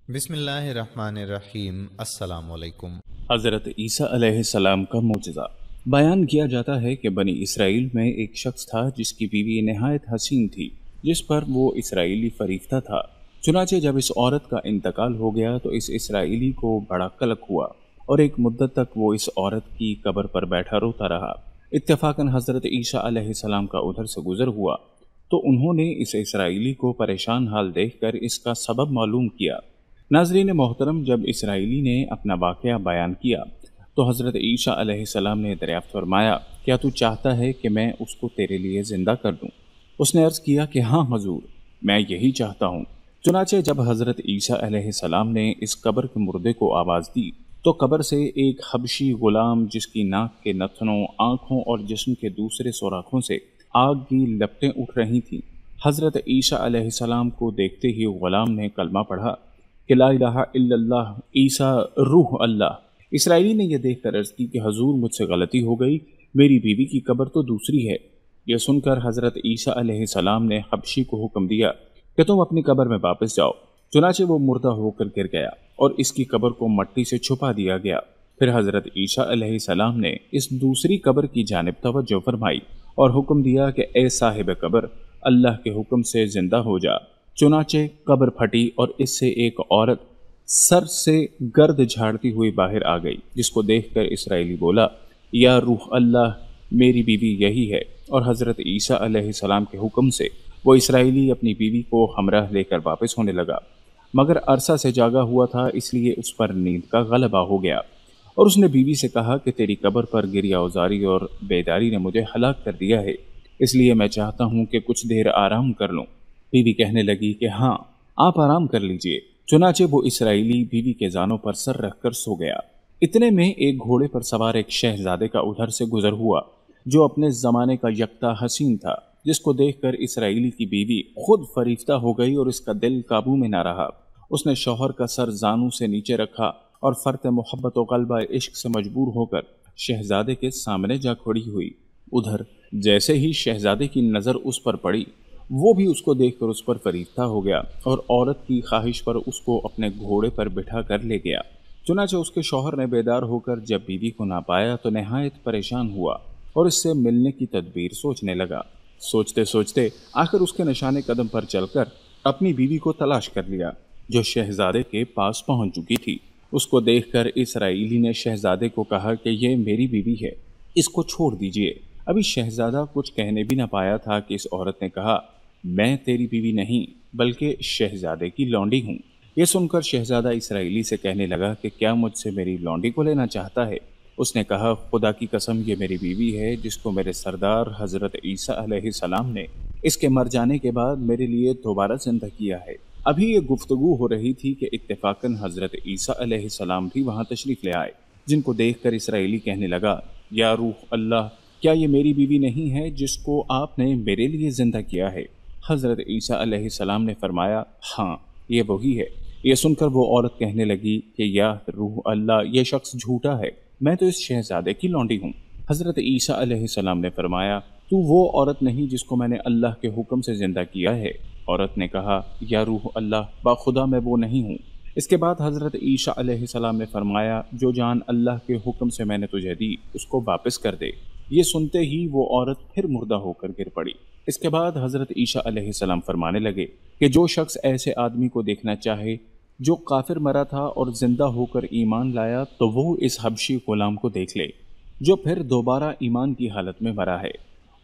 بسم اللہ الرحمن الرحیم۔ السلام علیکم۔ حضرت عیسیٰ علیہ السلام کا معجزہ بیان کیا جاتا ہے کہ بنی اسرائیل میں ایک شخص تھا جس کی بیوی نہایت حسین تھی، جس پر وہ اسرائیلی فریفتہ تھا۔ چنانچہ جب اس عورت کا انتقال ہو گیا تو اس اسرائیلی کو بڑا قلق ہوا اور ایک مدت تک وہ اس عورت کی قبر پر بیٹھا روتا رہا۔ اتفاقاً حضرت عیسیٰ علیہ السلام کا ادھر سے گزر ہوا تو انہوں نے اس اسرائیلی کو پریشان حال دیکھ کر اس کا سبب معلوم کیا۔ ناظرین محترم، جب اسرائیلی نے اپنا واقعہ بیان کیا تو حضرت عیسیٰ علیہ السلام نے دریافت فرمایا، کیا تو چاہتا ہے کہ میں اس کو تیرے لیے زندہ کر دوں؟ اس نے عرض کیا کہ ہاں حضور، میں یہی چاہتا ہوں۔ چنانچہ جب حضرت عیسیٰ علیہ السلام نے اس قبر کے مردے کو آواز دی تو قبر سے ایک حبشی غلام، جس کی ناک کے نتنوں، آنکھوں اور جسم کے دوسرے سوراخوں سے آگ کی لپٹیں اٹھ رہی تھیں، حضرت عیسیٰ علیہ السلام کو دیکھتے ہی غلام نے کلمہ پڑھا کہ لا الہ الا اللہ عیسیٰ روح اللہ۔ اسرائیلی نے یہ دیکھ کر عرض کی کہ حضور، مجھ سے غلطی ہو گئی، میری بیوی کی قبر تو دوسری ہے۔ یہ سن کر حضرت عیسیٰ علیہ السلام نے حبشی کو حکم دیا کہ تم اپنی قبر میں واپس جاؤ۔ چنانچہ وہ مردہ ہو کر گر گیا اور اس کی قبر کو مٹی سے چھپا دیا گیا۔ پھر حضرت عیسیٰ علیہ السلام نے اس دوسری قبر کی جانب توجہ فرمائی اور حکم دیا کہ اے صاحب قبر، اللہ کے حکم سے زندہ ہو جا۔ چنانچہ قبر پھٹی اور اس سے ایک عورت سر سے گرد جھاڑتی ہوئی باہر آ گئی، جس کو دیکھ کر اسرائیلی بولا، یا روح اللہ، میری بیوی یہی ہے۔ اور حضرت عیسیٰ علیہ السلام کے حکم سے وہ اسرائیلی اپنی بیوی کو ہمراہ لے کر واپس ہونے لگا، مگر عرصہ سے جاگا ہوا تھا، اس لیے اس پر نیند کا غلبہ ہو گیا اور اس نے بیوی سے کہا کہ تیری قبر پر گریہ اوزاری اور بیداری نے مجھے ہلاک کر دیا ہے، اس لیے میں چاہتا ہوں کہ کچھ دیر آرام کر لوں۔ بیوی کہنے لگی کہ ہاں، آپ آرام کر لیجئے۔ چنانچہ وہ اسرائیلی بیوی کے زانوں پر سر رکھ کر سو گیا۔ اتنے میں ایک گھوڑے پر سوار ایک شہزادے کا ادھر سے گزر ہوا جو اپنے زمانے کا یکتا حسین تھا، جس کو دیکھ کر اسرائیلی کی بیوی خود فریفتہ ہو گئی اور اس کا دل قابو میں نہ رہا۔ اس نے شوہر کا سر زانوں سے نیچے رکھا اور فرط محبت و غلبہ عشق سے مجبور ہو کر شہزادے کے سامنے جا کھڑی ہوئی۔ ادھر جیسے ہی شہزادے کی نظر اس پر پڑی، وہ بھی اس کو دیکھ کر اس پر فریفتہ ہو گیا اور عورت کی خواہش پر اس کو اپنے گھوڑے پر بٹھا کر لے گیا۔ چنانچہ اس کے شوہر نے بیدار ہو کر جب بیوی کو نہ پایا تو نہایت پریشان ہوا اور اس سے ملنے کی تدبیر سوچنے لگا۔ سوچتے سوچتے آخر اس کے نشانے قدم پر چل کر اپنی بیوی کو تلاش کر لیا، جو شہزادے کے پاس پہنچ چکی تھی۔ اس کو دیکھ کر اسرائیلی نے شہزادے کو کہا کہ یہ میری بیوی ہے، اس کو چھوڑ دیجئے۔ ابھی شہزادہ کچھ کہنے بھی نہ پایا تھا کہ اس عورت نے کہا، میں تیری بیوی نہیں بلکہ شہزادے کی لونڈی ہوں۔ یہ سن کر شہزادہ اسرائیلی سے کہنے لگا کہ کیا مجھ سے میری لونڈی کو لینا چاہتا ہے؟ اس نے کہا، خدا کی قسم، یہ میری بیوی ہے جس کو میرے سردار حضرت عیسیٰ علیہ السلام نے اس کے مر جانے کے بعد میرے لیے دوبارہ زندہ کیا ہے۔ ابھی یہ گفتگو ہو رہی تھی کہ اتفاقاً حضرت عیسیٰ علیہ السلام بھی وہاں تشریف لے آئے، جن کو دیکھ کر اسرائیلی کہنے لگا، یا روح اللہ، کیا یہ میری بیوی نہیں ہے جس کو آپ نے میرے لیے زندہ کیا ہے؟ حضرت عیسیٰ علیہ السلام نے فرمایا، ہاں، یہ وہی ہے۔ یہ سن کر وہ عورت کہنے لگی کہ یا روح اللہ، یہ شخص جھوٹا ہے، میں تو اس شہزادے کی لونڈی ہوں۔ حضرت عیسیٰ علیہ السلام نے فرمایا، تو وہ عورت نہیں جس کو میں نے اللہ کے حکم سے زندہ کیا ہے؟ عورت نے کہا، یا روح اللہ، باخدا میں وہ نہیں ہوں۔ اس کے بعد حضرت عیسیٰ علیہ السلام نے فرمایا، جو جان اللہ کے حکم سے میں نے تجھے دی اس کو واپس کر دے۔ یہ سنتے ہی وہ عورت پھر مردہ ہو کر گر پڑی۔ اس کے بعد حضرت عیسیٰ علیہ السلام فرمانے لگے کہ جو شخص ایسے آدمی کو دیکھنا چاہے جو کافر مرا تھا اور زندہ ہو کر ایمان لایا تو وہ اس حبشی غلام کو دیکھ لے جو پھر دوبارہ ایمان کی حالت میں مرا ہے،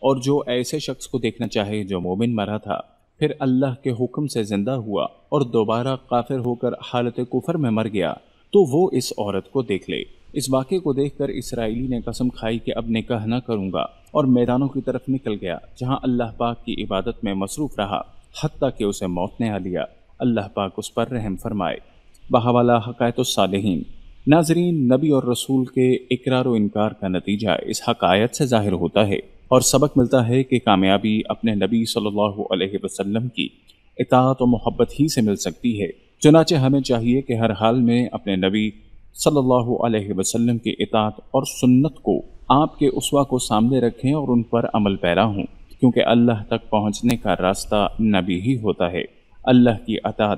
اور جو ایسے شخص کو دیکھنا چاہے جو مومن مرا تھا پھر اللہ کے حکم سے زندہ ہوا اور دوبارہ کافر ہو کر حالت کفر میں مر گیا تو وہ اس عورت کو دیکھ لے۔ اس واقعے کو دیکھ کر اسرائیلی نے قسم کھائی کہ اب نکاح نہ کروں گا، اور میدانوں کی طرف نکل گیا جہاں اللہ پاک کی عبادت میں مصروف رہا حتیٰ کہ اسے موت نے آ لیا۔ اللہ پاک اس پر رحم فرمائے۔ بحوالہ حقائق الصالحین۔ ناظرین، نبی اور رسول کے اقرار و انکار کا نتیجہ اس حقائق سے ظاہر ہوتا ہے اور سبق ملتا ہے کہ کامیابی اپنے نبی صلی اللہ علیہ وسلم کی اطاعت و محبت ہی سے مل سکتی ہے۔ چنانچہ ہمیں چاہیے کہ ہر حال میں اپنے نبی صلی اللہ علیہ وسلم کی اطاعت اور سنت کو، آپ کے اسوہ کو سامنے رکھیں اور ان پر عمل پیرا ہوں، کیونکہ اللہ تک پہنچنے کا راستہ نبی ہی ہوتا ہے۔ اللہ کی اطاعت